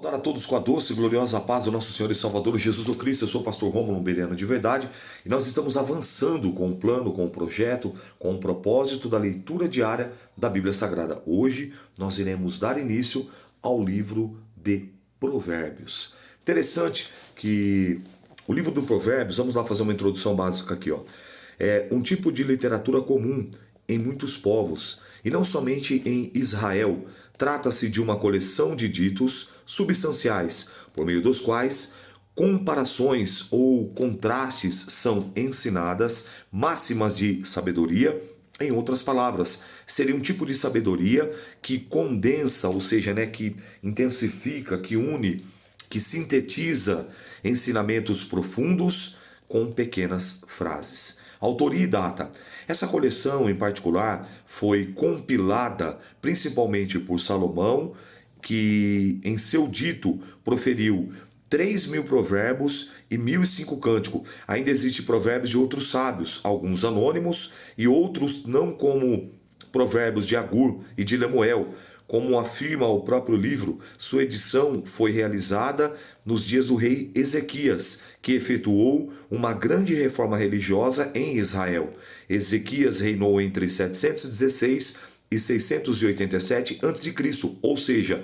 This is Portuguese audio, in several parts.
Saudar a todos com a doce e gloriosa paz do nosso Senhor e Salvador Jesus o Cristo. Eu sou o pastor Rômulo Bereano de Verdade e nós estamos avançando com um plano, com um projeto, com um propósito da leitura diária da Bíblia Sagrada. Hoje nós iremos dar início ao livro de Provérbios. Interessante que o livro do Provérbios, vamos lá fazer uma introdução básica aqui, é um tipo de literatura comum em muitos povos, e não somente em Israel. Trata-se de uma coleção de ditos substanciais, por meio dos quais comparações ou contrastes são ensinadas, máximas de sabedoria. Em outras palavras, seria um tipo de sabedoria que condensa, ou seja, que intensifica, que une, que sintetiza ensinamentos profundos com pequenas frases. Autoria e data. Essa coleção, em particular, foi compilada principalmente por Salomão, que em seu dito proferiu 3.000 provérbios e 1.005 cânticos. Ainda existem provérbios de outros sábios, alguns anônimos e outros não, como provérbios de Agur e de Lemuel. Como afirma o próprio livro, sua edição foi realizada nos dias do rei Ezequias, que efetuou uma grande reforma religiosa em Israel. Ezequias reinou entre 716 e 687 a.C., ou seja,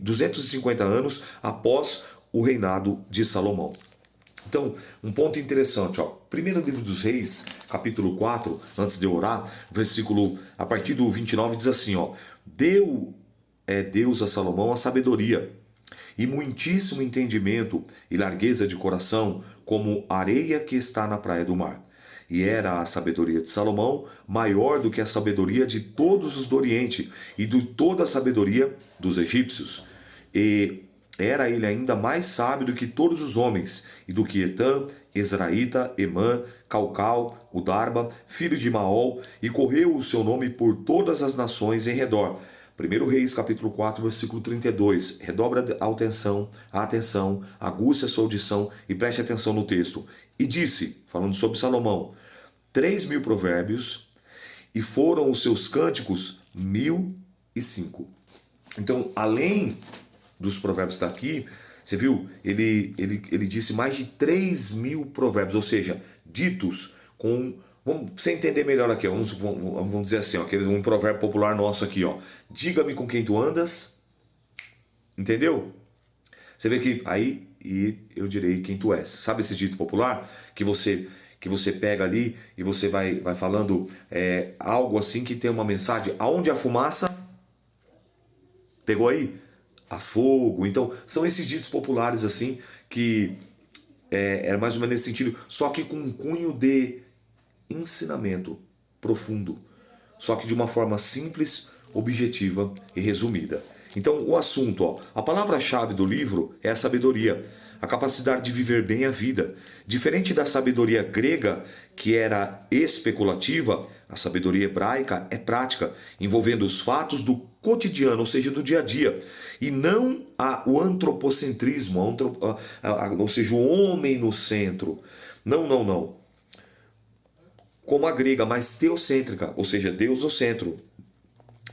250 anos após o reinado de Salomão. Então, um ponto interessante, primeiro livro dos Reis, capítulo 4, antes de eu orar, versículo a partir do 29 diz assim, deu Deus a Salomão a sabedoria e muitíssimo entendimento e largueza de coração, como areia que está na praia do mar. E era a sabedoria de Salomão maior do que a sabedoria de todos os do Oriente e de toda a sabedoria dos egípcios. E era ele ainda mais sábio do que todos os homens, e do que Etã, Ezraíta, Emã, Calcal, Udarba, filho de Maol, e correu o seu nome por todas as nações em redor. 1 Reis, capítulo 4, versículo 32. Redobra a atenção, aguça a sua audição e preste atenção no texto. E disse, falando sobre Salomão, 3.000 provérbios, e foram os seus cânticos 1.005. Então, além dos provérbios está aqui, você viu? Ele disse mais de 3.000 provérbios, ou seja, ditos com... Vamos você entender melhor aqui, vamos dizer assim, um provérbio popular nosso aqui, diga-me com quem tu andas, entendeu? Você vê que aí e eu direi quem tu és. Sabe esse dito popular que você pega ali e você vai falando algo assim que tem uma mensagem? Aonde a fumaça? Pegou aí? A fogo. Então, são esses ditos populares assim que era mais ou menos nesse sentido, só que com um cunho de ensinamento profundo, só que de uma forma simples, objetiva e resumida. Então, o assunto, a palavra-chave do livro é a sabedoria, a capacidade de viver bem a vida. Diferente da sabedoria grega, que era especulativa, a sabedoria hebraica é prática, envolvendo os fatos do cotidiano, ou seja, do dia a dia, e não o antropocentrismo, ou seja, o homem no centro. Não. Como a grega, mas teocêntrica, ou seja, Deus no centro.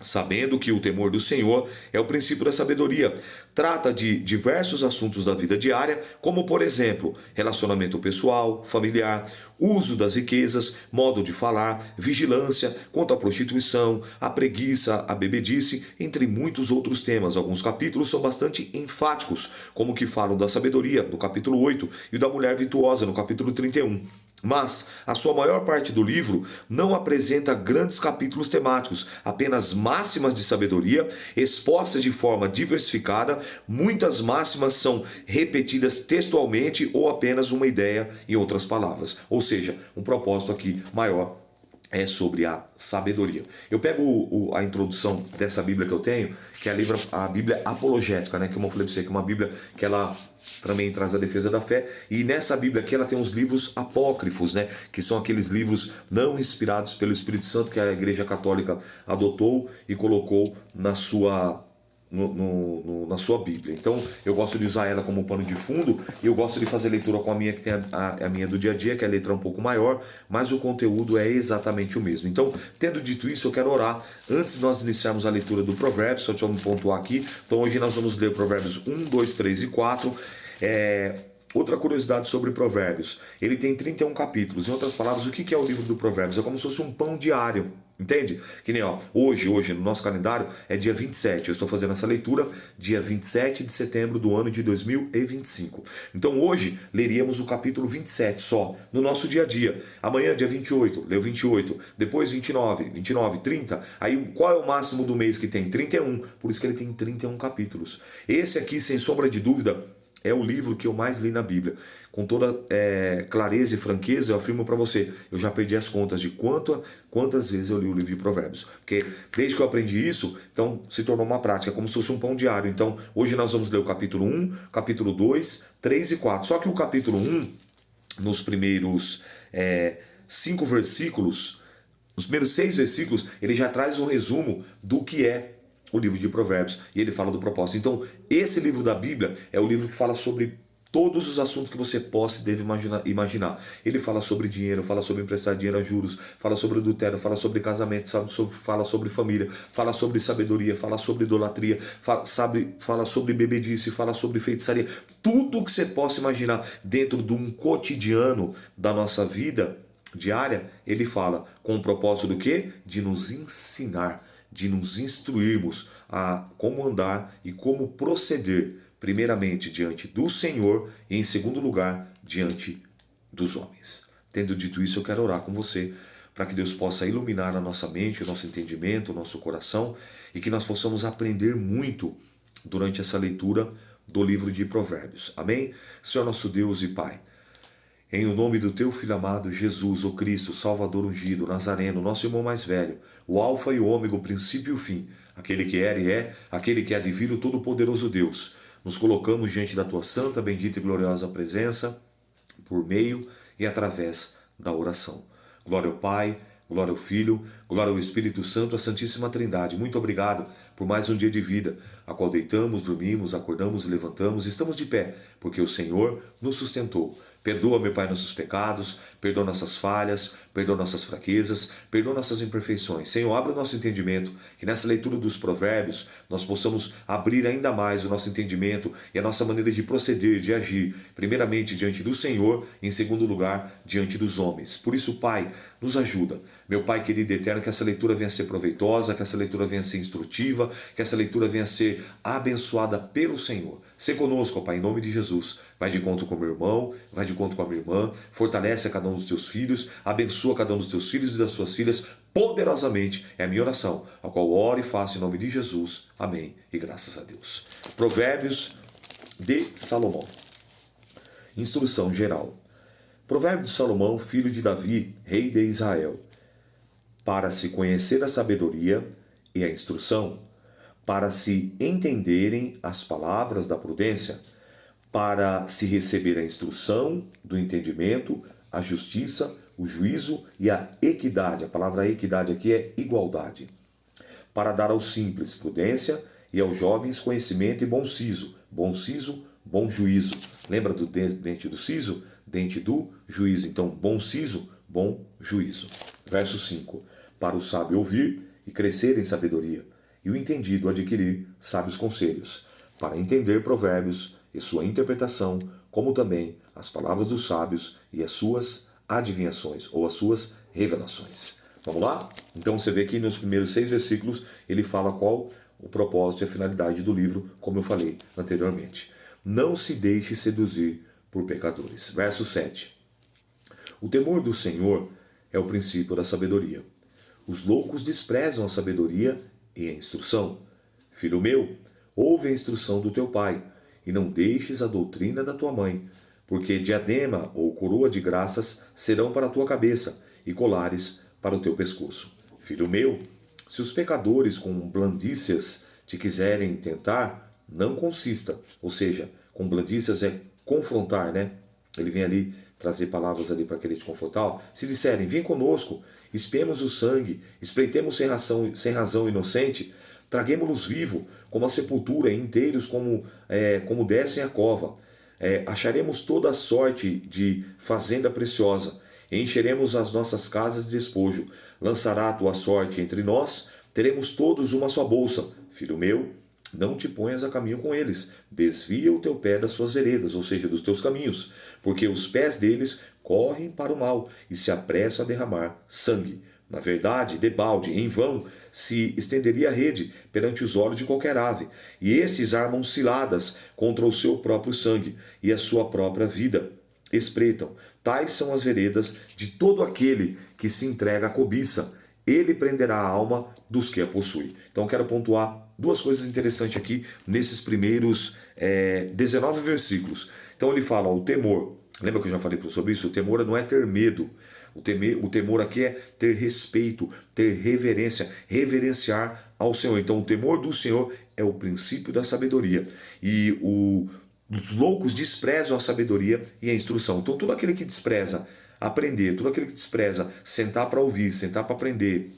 Sabendo que o temor do Senhor é o princípio da sabedoria. Trata de diversos assuntos da vida diária, como, por exemplo, relacionamento pessoal, familiar, uso das riquezas, modo de falar, vigilância, contra a prostituição, a preguiça, a bebedice, entre muitos outros temas. Alguns capítulos são bastante enfáticos, como que falam da sabedoria, no capítulo 8, e da mulher virtuosa, no capítulo 31. Mas a sua maior parte do livro não apresenta grandes capítulos temáticos, apenas máximas de sabedoria expostas de forma diversificada. Muitas máximas são repetidas textualmente ou apenas uma ideia em outras palavras. Ou seja, um propósito aqui maior é sobre a sabedoria. Eu pego a introdução dessa Bíblia que eu tenho, que é a Bíblia apologética, que eu falei para você, que é uma Bíblia que ela também traz a defesa da fé. E nessa Bíblia aqui ela tem os livros apócrifos, que são aqueles livros não inspirados pelo Espírito Santo que a Igreja Católica adotou e colocou na sua na sua Bíblia. Então eu gosto de usar ela como pano de fundo e eu gosto de fazer leitura com a minha, que tem a minha do dia a dia, que é a letra um pouco maior, mas o conteúdo é exatamente o mesmo. Então, tendo dito isso, eu quero orar antes de nós iniciarmos a leitura do Provérbios. Só deixa eu me pontuar aqui. Então hoje nós vamos ler Provérbios 1, 2, 3 e 4. Outra curiosidade sobre Provérbios, ele tem 31 capítulos. Em outras palavras, o que é o livro do Provérbios? É como se fosse um pão diário, entende? Que nem hoje no nosso calendário é dia 27. Eu estou fazendo essa leitura dia 27 de setembro do ano de 2025. Então hoje leríamos o capítulo 27 só, no nosso dia a dia. Amanhã, dia 28, leu 28. Depois 29, 30. Aí qual é o máximo do mês que tem? 31. Por isso que ele tem 31 capítulos. Esse aqui, sem sombra de dúvida, é o livro que eu mais li na Bíblia. Com toda clareza e franqueza, eu afirmo para você, eu já perdi as contas de quantas vezes eu li o livro de Provérbios. Porque desde que eu aprendi isso, então se tornou uma prática, como se fosse um pão diário. Então, hoje nós vamos ler o capítulo 1, capítulo 2, 3 e 4. Só que o capítulo 1, nos primeiros 5 versículos, nos primeiros 6 versículos, ele já traz um resumo do que é o livro de Provérbios, e ele fala do propósito. Então, esse livro da Bíblia é o livro que fala sobre todos os assuntos que você possa e deve imaginar. Ele fala sobre dinheiro, fala sobre emprestar dinheiro a juros, fala sobre adultério, fala sobre casamento, fala sobre família, fala sobre sabedoria, fala sobre idolatria, fala sobre bebedice, fala sobre feitiçaria. Tudo que você possa imaginar dentro de um cotidiano da nossa vida diária, ele fala com o propósito do quê? De nos ensinar, de nos instruirmos a como andar e como proceder, primeiramente diante do Senhor e em segundo lugar diante dos homens. Tendo dito isso, eu quero orar com você para que Deus possa iluminar a nossa mente, o nosso entendimento, o nosso coração e que nós possamos aprender muito durante essa leitura do livro de Provérbios. Amém? Senhor nosso Deus e Pai, em o nome do teu Filho amado, Jesus, o Cristo, Salvador ungido, Nazareno, nosso irmão mais velho, o Alfa e o Ômega, o princípio e o fim, aquele que era e é, aquele que há de vir, o Todo-Poderoso Deus, nos colocamos diante da tua santa, bendita e gloriosa presença, por meio e através da oração. Glória ao Pai, glória ao Filho, glória ao Espírito Santo, a Santíssima Trindade. Muito obrigado por mais um dia de vida, a qual deitamos, dormimos, acordamos e levantamos, estamos de pé, porque o Senhor nos sustentou. Perdoa, meu Pai, nossos pecados, perdoa nossas falhas, perdoa nossas fraquezas, perdoa nossas imperfeições. Senhor, abra o nosso entendimento, que nessa leitura dos Provérbios nós possamos abrir ainda mais o nosso entendimento e a nossa maneira de proceder, de agir, primeiramente diante do Senhor e em segundo lugar diante dos homens. Por isso, Pai, nos ajuda. Meu Pai querido e eterno, que essa leitura venha a ser proveitosa, que essa leitura venha a ser instrutiva, que essa leitura venha a ser abençoada pelo Senhor. Sê conosco, Pai, em nome de Jesus. Vai de encontro com o meu irmão, vai de encontro com a minha irmã, fortalece a cada um dos teus filhos, abençoa cada um dos teus filhos e das suas filhas poderosamente. É a minha oração, a qual oro e faço em nome de Jesus. Amém. E graças a Deus. Provérbios de Salomão. Instrução geral. Provérbio de Salomão, filho de Davi, rei de Israel. Para se conhecer a sabedoria e a instrução, para se entenderem as palavras da prudência, para se receber a instrução do entendimento, a justiça, o juízo e a equidade. A palavra equidade aqui é igualdade. Para dar aos simples prudência e aos jovens conhecimento e bom siso. Bom siso, bom juízo. Lembra do dente do siso? Dente do juízo. Então, bom siso, bom juízo. Verso 5. Para o sábio ouvir e crescer em sabedoria, e o entendido adquirir sábios conselhos, para entender provérbios e sua interpretação, como também as palavras dos sábios e as suas adivinhações, ou as suas revelações. Vamos lá? Então você vê que nos primeiros 6 versículos ele fala qual o propósito e a finalidade do livro, como eu falei anteriormente. Não se deixe seduzir por pecadores. Verso 7. O temor do Senhor é o princípio da sabedoria. Os loucos desprezam a sabedoria e a instrução. Filho meu, ouve a instrução do teu pai, e não deixes a doutrina da tua mãe, porque diadema ou coroa de graças serão para a tua cabeça, e colares para o teu pescoço. Filho meu, se os pecadores com blandícias te quiserem tentar, não consista. Ou seja, com blandícias é confrontar, né? Ele vem ali trazer palavras ali para querer te confortar. Se disserem, vem conosco, espiemos o sangue, espreitemos sem razão inocente, Traguemo-los vivo, como a sepultura, e inteiros como descem a cova. Acharemos toda a sorte de fazenda preciosa, e encheremos as nossas casas de despojo. Lançará a tua sorte entre nós, teremos todos uma só bolsa. Filho meu, não te ponhas a caminho com eles, desvia o teu pé das suas veredas, ou seja, dos teus caminhos, porque os pés deles correm para o mal e se apressam a derramar sangue. Na verdade, debalde, em vão, se estenderia a rede perante os olhos de qualquer ave, e estes armam ciladas contra o seu próprio sangue e a sua própria vida. Espreitam. Tais são as veredas de todo aquele que se entrega à cobiça. Ele prenderá a alma dos que a possuem. Então quero pontuar duas coisas interessantes aqui nesses primeiros 19 versículos. Então ele fala, o temor. Lembra que eu já falei sobre isso? O temor não é ter medo. O temor aqui é ter respeito, ter reverência, reverenciar ao Senhor. Então o temor do Senhor é o princípio da sabedoria. E os loucos desprezam a sabedoria e a instrução. Então todo aquele que despreza aprender, todo aquele que despreza sentar para ouvir, sentar para aprender,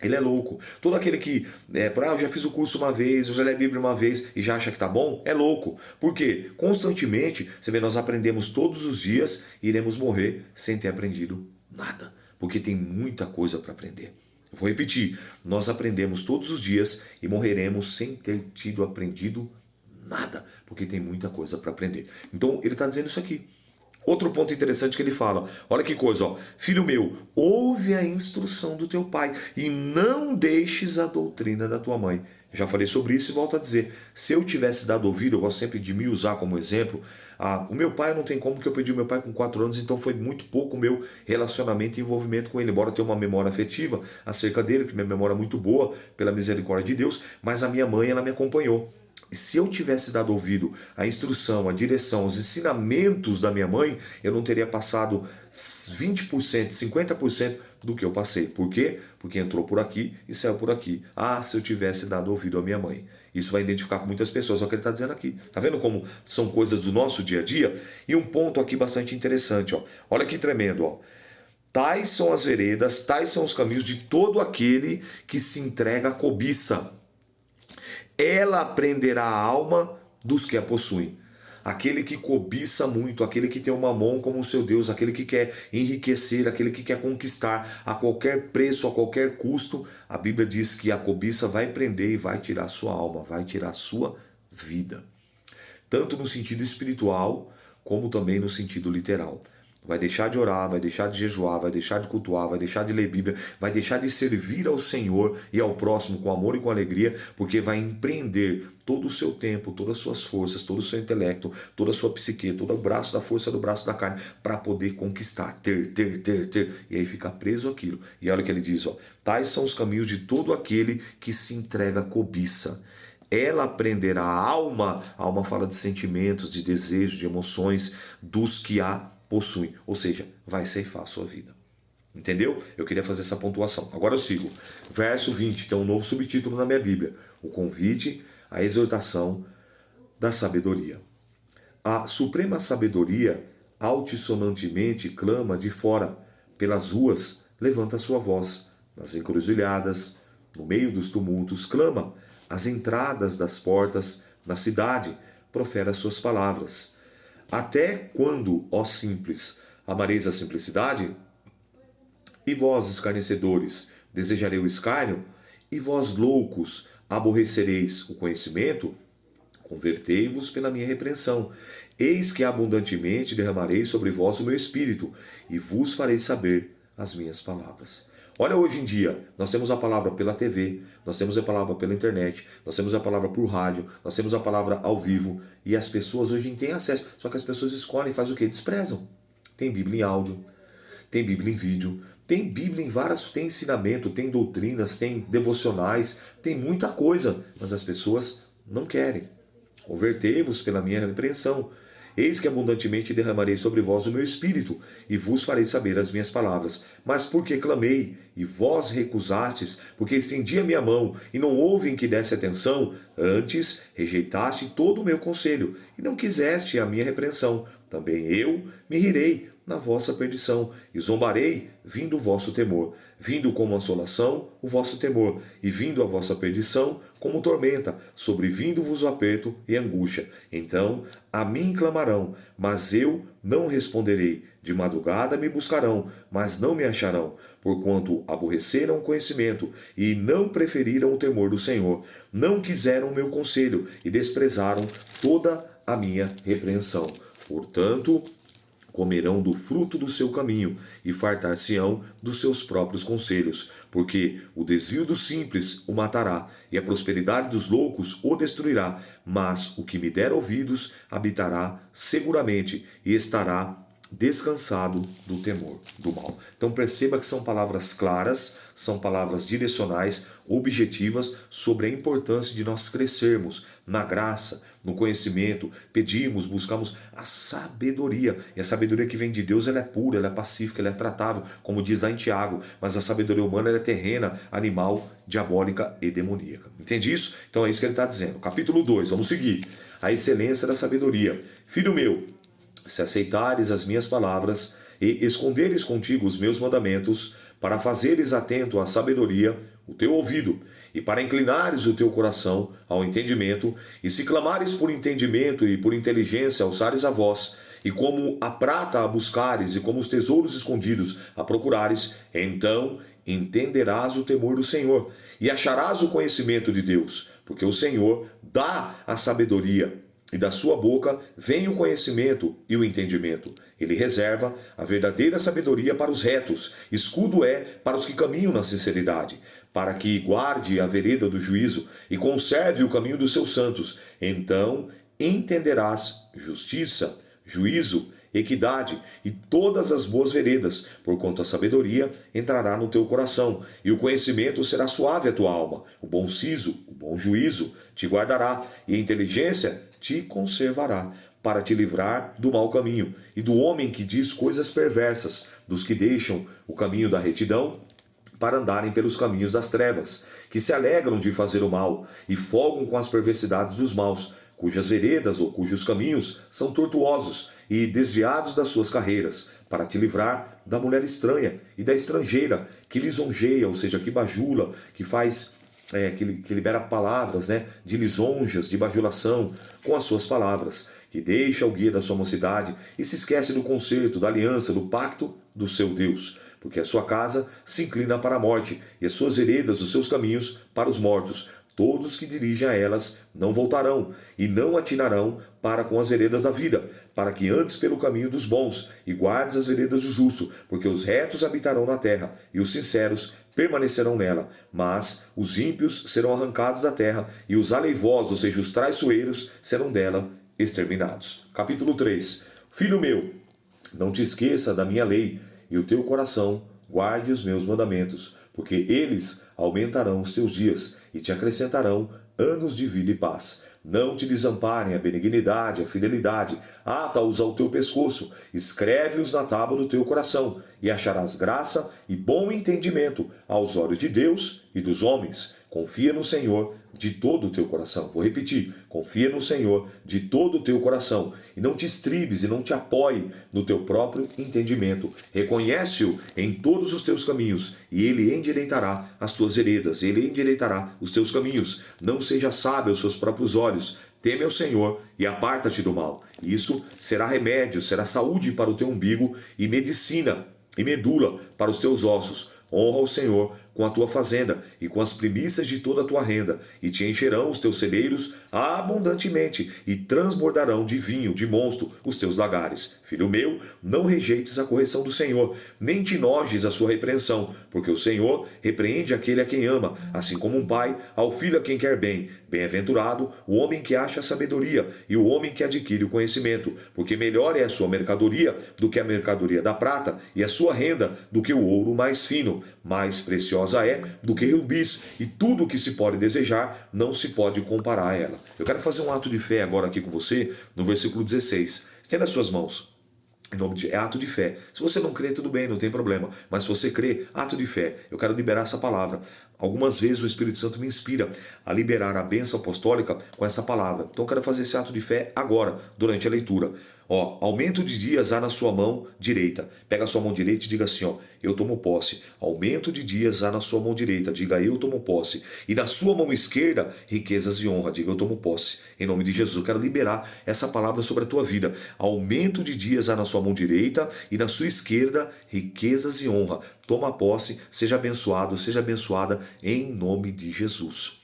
ele é louco. Todo aquele que, eu já fiz o curso uma vez, eu já li a Bíblia uma vez e já acha que tá bom, é louco. Por quê? Constantemente, você vê, nós aprendemos todos os dias e iremos morrer sem ter aprendido nada. Porque tem muita coisa para aprender. Vou repetir, nós aprendemos todos os dias e morreremos sem ter tido aprendido nada. Porque tem muita coisa para aprender. Então, ele está dizendo isso aqui. Outro ponto interessante que ele fala, olha que coisa, ó. Filho meu, ouve a instrução do teu pai e não deixes a doutrina da tua mãe. Já falei sobre isso e volto a dizer, se eu tivesse dado ouvido, eu gosto sempre de me usar como exemplo, o meu pai não tem como, porque eu perdi o meu pai com 4 anos, então foi muito pouco o meu relacionamento e envolvimento com ele, embora eu tenha uma memória afetiva acerca dele, que minha memória é muito boa, pela misericórdia de Deus, mas a minha mãe, ela me acompanhou. E se eu tivesse dado ouvido à instrução, à direção, aos ensinamentos da minha mãe, eu não teria passado 20%, 50% do que eu passei. Por quê? Porque entrou por aqui e saiu por aqui. Se eu tivesse dado ouvido à minha mãe. Isso vai identificar com muitas pessoas, é o que ele está dizendo aqui. Tá vendo como são coisas do nosso dia a dia? E um ponto aqui bastante interessante, ó. Olha que tremendo, ó. Tais são as veredas, tais são os caminhos de todo aquele que se entrega à cobiça. Ela prenderá a alma dos que a possuem. Aquele que cobiça muito, aquele que tem o mamon como seu Deus, aquele que quer enriquecer, aquele que quer conquistar a qualquer preço, a qualquer custo, a Bíblia diz que a cobiça vai prender e vai tirar sua alma, vai tirar sua vida. Tanto no sentido espiritual, como também no sentido literal. Vai deixar de orar, vai deixar de jejuar, vai deixar de cultuar, vai deixar de ler Bíblia, vai deixar de servir ao Senhor e ao próximo com amor e com alegria, porque vai empreender todo o seu tempo, todas as suas forças, todo o seu intelecto, toda a sua psique, todo o braço da força do braço da carne, para poder conquistar, ter, e aí ficar preso àquilo. E olha o que ele diz, ó, tais são os caminhos de todo aquele que se entrega à cobiça. Ela prenderá a alma fala de sentimentos, de desejos, de emoções, dos que a possuem, ou seja, vai ceifar a sua vida. Entendeu? Eu queria fazer essa pontuação. Agora eu sigo. Verso 20, tem um novo subtítulo na minha Bíblia. O convite, a exortação da sabedoria. A suprema sabedoria altissonantemente clama de fora, pelas ruas, levanta a sua voz, nas encruzilhadas, no meio dos tumultos, clama, às entradas das portas, na cidade, profere as suas palavras. Até quando, ó simples, amareis a simplicidade? E vós, escarnecedores, desejarei o escárnio? E vós, loucos, aborrecereis o conhecimento? Convertei-vos pela minha repreensão. Eis que abundantemente derramarei sobre vós o meu espírito, e vos farei saber as minhas palavras. Olha, hoje em dia, nós temos a palavra pela TV, nós temos a palavra pela internet, nós temos a palavra por rádio, nós temos a palavra ao vivo, e as pessoas hoje têm acesso, só que as pessoas escolhem e fazem o quê? Desprezam. Tem Bíblia em áudio, tem Bíblia em vídeo, tem Bíblia em várias, tem ensinamento, tem doutrinas, tem devocionais, tem muita coisa, mas as pessoas não querem. Convertei-vos pela minha repreensão. Eis que abundantemente derramarei sobre vós o meu espírito, e vos farei saber as minhas palavras. Mas porque clamei, e vós recusastes, porque estendi a minha mão, e não houve em que desse atenção, antes rejeitaste todo o meu conselho, e não quiseste a minha repreensão. Também eu me rirei na vossa perdição, e zombarei, vindo o vosso temor, vindo como assolação o vosso temor, e vindo a vossa perdição como tormenta, sobrevindo-vos o aperto e angústia. Então a mim clamarão, mas eu não responderei. De madrugada me buscarão, mas não me acharão, porquanto aborreceram o conhecimento e não preferiram o temor do Senhor. Não quiseram o meu conselho e desprezaram toda a minha repreensão. Portanto, comerão do fruto do seu caminho e fartar-se-ão dos seus próprios conselhos, porque o desvio dos simples o matará e a prosperidade dos loucos o destruirá, mas o que me der ouvidos habitará seguramente e estará descansado do temor do mal. Então perceba que são palavras claras, são palavras direcionais, objetivas sobre a importância de nós crescermos na graça, no conhecimento, pedimos, buscamos a sabedoria. E a sabedoria que vem de Deus, ela é pura, ela é pacífica, ela é tratável, como diz lá em Tiago, mas a sabedoria humana ela é terrena, animal, diabólica e demoníaca. Entende isso? Então é isso que ele está dizendo. Capítulo 2, vamos seguir. A excelência da sabedoria. Filho meu, se aceitares as minhas palavras e esconderes contigo os meus mandamentos, para fazeres atento à sabedoria o teu ouvido, e para inclinares o teu coração ao entendimento, e se clamares por entendimento e por inteligência alçares a voz, e como a prata a buscares, e como os tesouros escondidos a procurares, então entenderás o temor do Senhor, e acharás o conhecimento de Deus, porque o Senhor dá a sabedoria, e da sua boca vem o conhecimento e o entendimento. Ele reserva a verdadeira sabedoria para os retos, escudo é para os que caminham na sinceridade, para que guarde a vereda do juízo e conserve o caminho dos seus santos. Então entenderás justiça, juízo, equidade e todas as boas veredas, porquanto a sabedoria entrará no teu coração, e o conhecimento será suave à tua alma. O bom siso, o bom juízo te guardará, e a inteligência te conservará, para te livrar do mau caminho, e do homem que diz coisas perversas, dos que deixam o caminho da retidão, para andarem pelos caminhos das trevas, que se alegram de fazer o mal, e folgam com as perversidades dos maus, cujas veredas ou cujos caminhos são tortuosos e desviados das suas carreiras, para te livrar da mulher estranha e da estrangeira, que lisonjeia, ou seja, que bajula, que faz... que libera palavras, de lisonjas, de bajulação, com as suas palavras, que deixa o guia da sua mocidade e se esquece do concerto, da aliança, do pacto do seu Deus, porque a sua casa se inclina para a morte e as suas veredas, os seus caminhos, para os mortos. Todos que dirigem a elas não voltarão e não atinarão para com as veredas da vida, para que andes pelo caminho dos bons e guardes as veredas do justo, porque os retos habitarão na terra e os sinceros permanecerão nela, mas os ímpios serão arrancados da terra e os aleivosos, ou seja, os traiçoeiros, serão dela exterminados. Capítulo 3. Filho meu, não te esqueça da minha lei, e o teu coração guarde os meus mandamentos, porque eles aumentarão os teus dias e te acrescentarão anos de vida e paz. Não te desamparem a benignidade, a fidelidade, ata-os ao teu pescoço, escreve-os na tábua do teu coração, e acharás graça e bom entendimento aos olhos de Deus e dos homens. Confia no Senhor de todo o teu coração. Vou repetir, confia no Senhor de todo o teu coração, e não te estribes e não te apoie no teu próprio entendimento. Reconhece-o em todos os teus caminhos, e ele endireitará as tuas veredas, ele endireitará os teus caminhos. Não seja sábio aos seus próprios olhos. Teme ao Senhor e aparta-te do mal. Isso será remédio, será saúde para o teu umbigo e medicina e medula para os teus ossos. Honra o Senhor com a tua fazenda e com as primícias de toda a tua renda, e te encherão os teus celeiros abundantemente, e transbordarão de vinho, de mosto, os teus lagares. Filho meu, não rejeites a correção do Senhor, nem te enojes a sua repreensão, porque o Senhor repreende aquele a quem ama, assim como um pai ao filho a quem quer bem. Bem-aventurado o homem que acha a sabedoria, e o homem que adquire o conhecimento, porque melhor é a sua mercadoria do que a mercadoria da prata, e a sua renda do que o ouro mais fino. Mais preciosa é do que rubis, e tudo o que se pode desejar não se pode comparar a ela. Eu quero fazer um ato de fé agora aqui com você, no versículo 16. Estenda as suas mãos. Em nome de, é ato de fé. Se você não crê, tudo bem, não tem problema. Mas se você crê, ato de fé. Eu quero liberar essa palavra. Algumas vezes o Espírito Santo me inspira a liberar a bênção apostólica com essa palavra. Então eu quero fazer esse ato de fé agora, durante a leitura. Ó, aumento de dias há na sua mão direita. Pega a sua mão direita e diga assim, ó, eu tomo posse. Aumento de dias há na sua mão direita. Diga, eu tomo posse. E na sua mão esquerda, riquezas e honra. Diga, eu tomo posse. Em nome de Jesus, eu quero liberar essa palavra sobre a tua vida. Aumento de dias há na sua mão direita e na sua esquerda, riquezas e honra. Toma posse, seja abençoado, seja abençoada em nome de Jesus.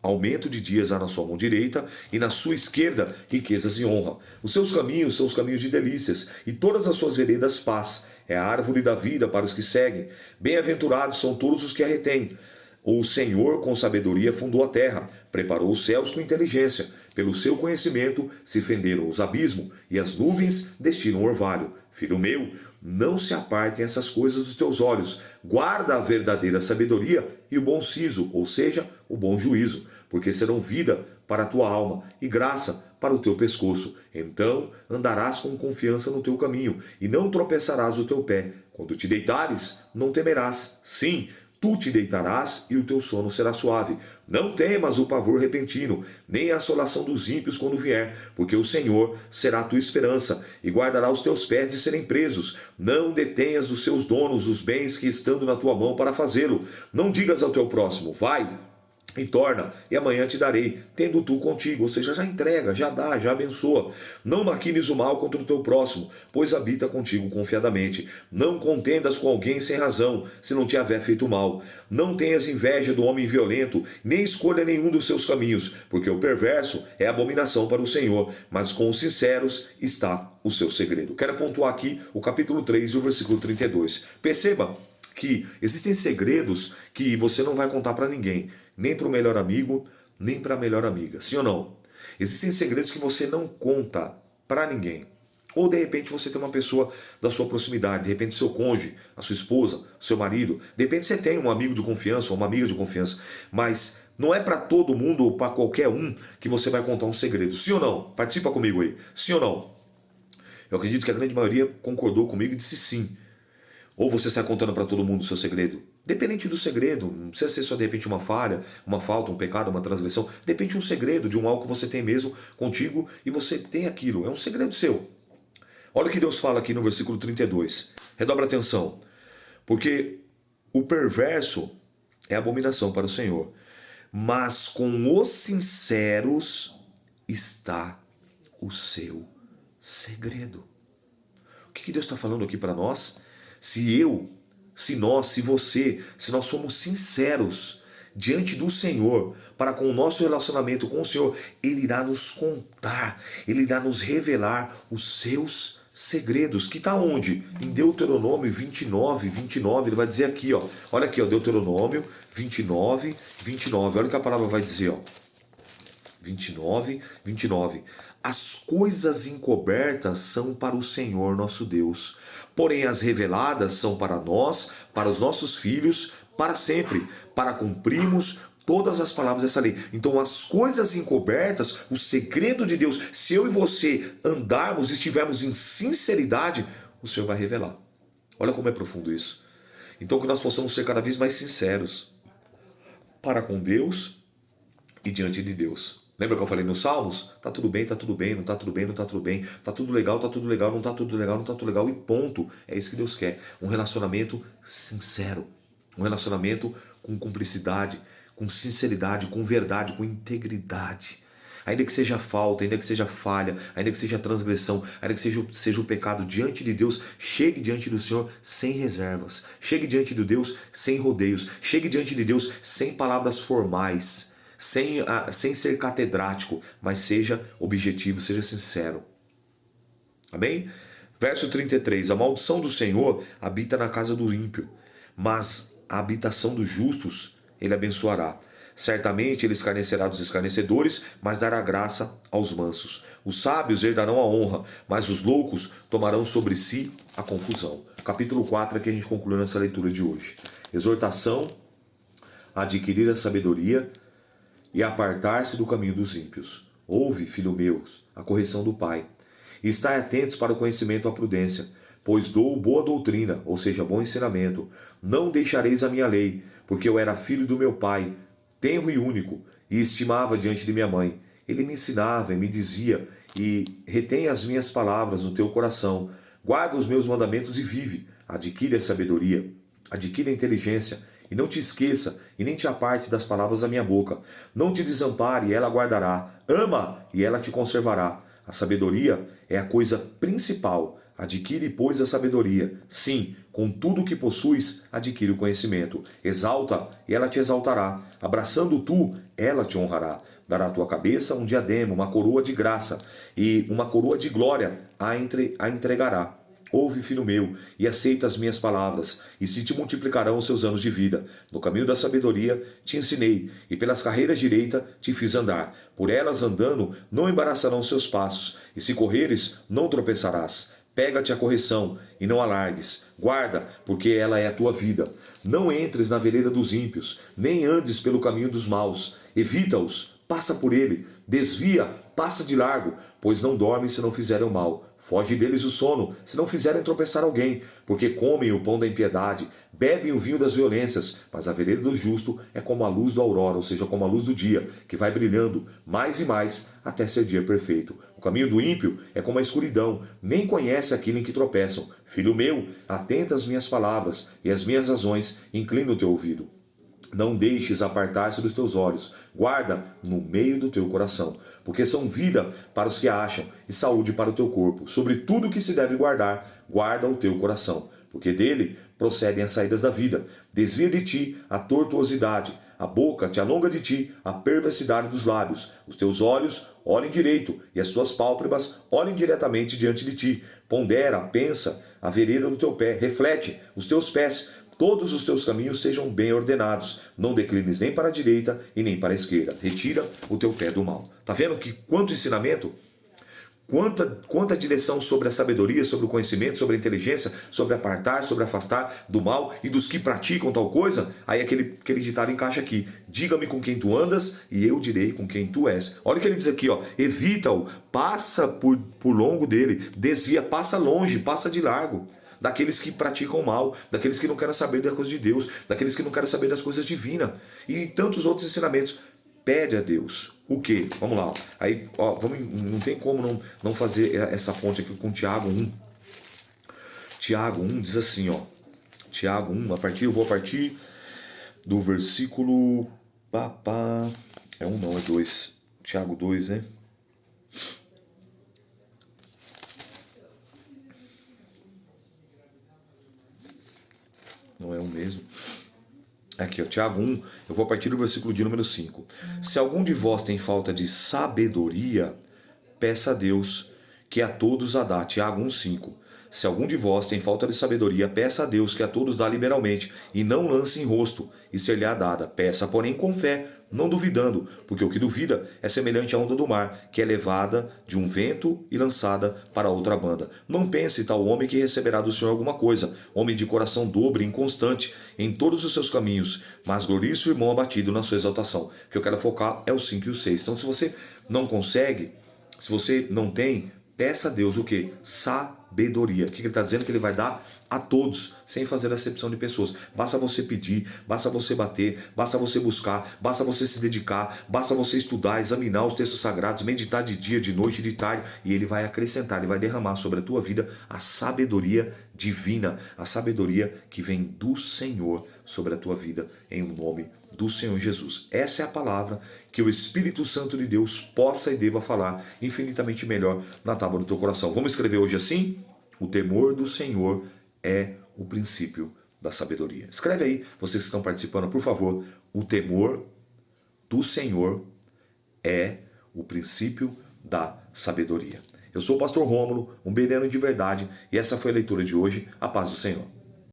Aumento de dias há na sua mão direita e na sua esquerda riquezas e honra. Os seus caminhos são os caminhos de delícias e todas as suas veredas paz. É a árvore da vida para os que seguem. Bem-aventurados são todos os que a retêm. O Senhor com sabedoria fundou a terra, preparou os céus com inteligência. Pelo seu conhecimento se fenderam os abismos e as nuvens destilam orvalho. Filho meu, não se apartem essas coisas dos teus olhos. Guarda a verdadeira sabedoria e o bom siso, ou seja, o bom juízo, porque serão vida para a tua alma e graça para o teu pescoço. Então andarás com confiança no teu caminho e não tropeçarás o teu pé. Quando te deitares, não temerás. Sim, tu te deitarás e o teu sono será suave. Não temas o pavor repentino, nem a assolação dos ímpios quando vier, porque o Senhor será a tua esperança e guardará os teus pés de serem presos. Não detenhas dos seus donos os bens que estando na tua mão para fazê-lo. Não digas ao teu próximo, vai e torna, e amanhã te darei, tendo tu contigo, ou seja, já entrega, já dá, já abençoa. Não maquines o mal contra o teu próximo, pois habita contigo confiadamente. Não contendas com alguém sem razão, se não te haver feito mal. Não tenhas inveja do homem violento, nem escolha nenhum dos seus caminhos, porque o perverso é abominação para o Senhor, mas com os sinceros está o seu segredo. Quero pontuar aqui o capítulo 3 e o versículo 32. Perceba que existem segredos que você não vai contar para ninguém, nem para o melhor amigo, nem para a melhor amiga. Sim ou não? Existem segredos que você não conta para ninguém. Ou de repente você tem uma pessoa da sua proximidade, de repente seu cônjuge, a sua esposa, seu marido, de repente você tem um amigo de confiança ou uma amiga de confiança, mas não é para todo mundo ou para qualquer um que você vai contar um segredo. Sim ou não? Participa comigo aí. Sim ou não? Eu acredito que a grande maioria concordou comigo e disse sim. Ou você sai contando para todo mundo o seu segredo? Dependente do segredo, não precisa ser só de repente uma falha, uma falta, um pecado, uma transgressão. Depende de um segredo, de um algo que você tem mesmo contigo e você tem aquilo. É um segredo seu. Olha o que Deus fala aqui no versículo 32. Redobra atenção. Porque o perverso é abominação para o Senhor, mas com os sinceros está o seu segredo. O que Deus está falando aqui para nós? Se eu, se nós, se você, se nós somos sinceros diante do Senhor, para com o nosso relacionamento com o Senhor, Ele irá nos contar, Ele irá nos revelar os seus segredos. Que está onde? Em Deuteronômio 29, 29, ele vai dizer aqui, ó. Olha aqui, ó, Deuteronômio 29, 29. Olha o que a palavra vai dizer, ó. 29, 29. As coisas encobertas são para o Senhor nosso Deus, porém as reveladas são para nós, para os nossos filhos, para sempre, para cumprirmos todas as palavras dessa lei. Então as coisas encobertas, o segredo de Deus, se eu e você andarmos e estivermos em sinceridade, o Senhor vai revelar. Olha como é profundo isso. Então que nós possamos ser cada vez mais sinceros para com Deus e diante de Deus. Lembra que eu falei nos Salmos? Tá tudo bem, não tá tudo bem, não tá tudo bem. Tá tudo legal, não tá tudo legal, não tá tudo legal e ponto. É isso que Deus quer. Um relacionamento sincero. Um relacionamento com cumplicidade, com sinceridade, com verdade, com integridade. Ainda que seja falta, ainda que seja falha, ainda que seja transgressão, ainda que seja o pecado diante de Deus, chegue diante do Senhor sem reservas. Chegue diante de Deus sem rodeios. Chegue diante de Deus sem palavras formais. Sem ser catedrático, mas seja objetivo, seja sincero. Amém? Verso 33. A maldição do Senhor habita na casa do ímpio, mas a habitação dos justos ele abençoará. Certamente ele escarnecerá dos escarnecedores, mas dará graça aos mansos. Os sábios herdarão a honra, mas os loucos tomarão sobre si a confusão. Capítulo 4 é que a gente concluiu nessa leitura de hoje. Exortação a adquirir a sabedoria e apartar-se do caminho dos ímpios. Ouve, filho meu, a correção do pai, e estai atentos para o conhecimento e a prudência, pois dou boa doutrina, ou seja, bom ensinamento. Não deixareis a minha lei, porque eu era filho do meu pai, tenro e único, e estimava diante de minha mãe. Ele me ensinava e me dizia, e retém as minhas palavras no teu coração, guarda os meus mandamentos e vive, adquire a sabedoria, adquire a inteligência, e não te esqueça, e nem te aparte das palavras da minha boca. Não te desampare, e ela guardará. Ama, e ela te conservará. A sabedoria é a coisa principal. Adquire, pois, a sabedoria. Sim, com tudo o que possuis, adquire o conhecimento. Exalta, e ela te exaltará. Abraçando tu, ela te honrará. Dará à tua cabeça um diadema, uma coroa de graça, e uma coroa de glória a entregará. Ouve, filho meu, e aceita as minhas palavras, e se te multiplicarão os seus anos de vida. No caminho da sabedoria te ensinei, e pelas carreiras direita te fiz andar. Por elas andando, não embaraçarão os seus passos, e se correres, não tropeçarás. Pega-te a correção, e não alargues. Guarda, porque ela é a tua vida. Não entres na vereda dos ímpios, nem andes pelo caminho dos maus. Evita-os, passa por ele. Desvia, passa de largo, pois não dormem se não fizerem o mal. Foge deles o sono, se não fizerem tropeçar alguém, porque comem o pão da impiedade, bebem o vinho das violências, mas a vereda do justo é como a luz da aurora, ou seja, como a luz do dia, que vai brilhando mais e mais até ser dia perfeito. O caminho do ímpio é como a escuridão, nem conhece aquilo em que tropeçam. Filho meu, atenta às minhas palavras e às minhas razões, inclina o teu ouvido. Não deixes apartar-se dos teus olhos, guarda no meio do teu coração, porque são vida para os que acham e saúde para o teu corpo. Sobre tudo que se deve guardar, guarda o teu coração, porque dele procedem as saídas da vida. Desvia de ti a tortuosidade, a boca te alonga de ti a perversidade dos lábios. Os teus olhos olhem direito e as tuas pálpebras olhem diretamente diante de ti. Pondera, pensa a vereda do teu pé, reflete os teus pés. Todos os teus caminhos sejam bem ordenados. Não declines nem para a direita e nem para a esquerda. Retira o teu pé do mal. Tá vendo que quanto ensinamento? Quanta direção sobre a sabedoria, sobre o conhecimento, sobre a inteligência, sobre apartar, sobre afastar do mal e dos que praticam tal coisa? Aí aquele ditado encaixa aqui. Diga-me com quem tu andas e eu direi com quem tu és. Olha o que ele diz aqui, ó. Evita-o, passa por longo dele, desvia, passa longe, passa de largo. Daqueles que praticam mal, daqueles que não querem saber das coisas de Deus, daqueles que não querem saber das coisas divinas e tantos outros ensinamentos. Pede a Deus o quê? Vamos lá. Aí, ó, não tem como não fazer essa ponte aqui com Tiago 1. Tiago 1 diz assim, ó. Tiago 1, eu vou a partir do versículo... É 1 não, é 2. Tiago 2, né? Não é o mesmo. Aqui, ó, Tiago 1, eu vou a partir do versículo de número 5. Se algum de vós tem falta de sabedoria, peça a Deus, que a todos a dá. Tiago 1,5. Se algum de vós tem falta de sabedoria, peça a Deus, que a todos dá liberalmente, e não lance em rosto, e ser-lhe-á dada. Peça, porém, com fé, não duvidando, porque o que duvida é semelhante à onda do mar, que é levada de um vento e lançada para outra banda. Não pense tal homem que receberá do Senhor alguma coisa, homem de coração dobre e inconstante em todos os seus caminhos, mas glorie seu irmão abatido na sua exaltação. O que eu quero focar é o 5 e o 6. Então, se você não consegue, se você não tem, peça a Deus o quê? Sabedoria. O que ele está dizendo? Que ele vai dar a todos, sem fazer acepção de pessoas. Basta você pedir, basta você bater, basta você buscar, basta você se dedicar, basta você estudar, examinar os textos sagrados, meditar de dia, de noite, de tarde, e ele vai acrescentar, ele vai derramar sobre a tua vida a sabedoria divina, a sabedoria que vem do Senhor sobre a tua vida, em nome do Senhor Jesus. Essa é a palavra que o Espírito Santo de Deus possa e deva falar infinitamente melhor na tábua do teu coração. Vamos escrever hoje assim? O temor do Senhor é o princípio da sabedoria. Escreve aí, vocês que estão participando, por favor. O temor do Senhor é o princípio da sabedoria. Eu sou o pastor Rômulo, um bereano de verdade, e essa foi a leitura de hoje. A paz do Senhor.